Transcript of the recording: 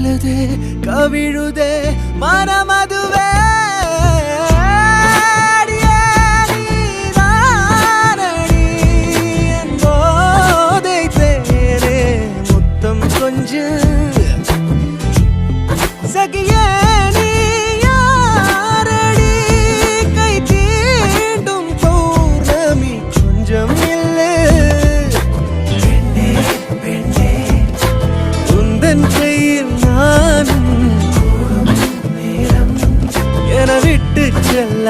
காதலதே கவிழுதே மனமதுவே சகியே நீ யாரடி கை தீண்டும் பௌர்ணமி கொஞ்சம் இல்லை பெண்ணே பெண்ணே உந்தன் கையில் நானும் நேரம் என விட்டு செல்ல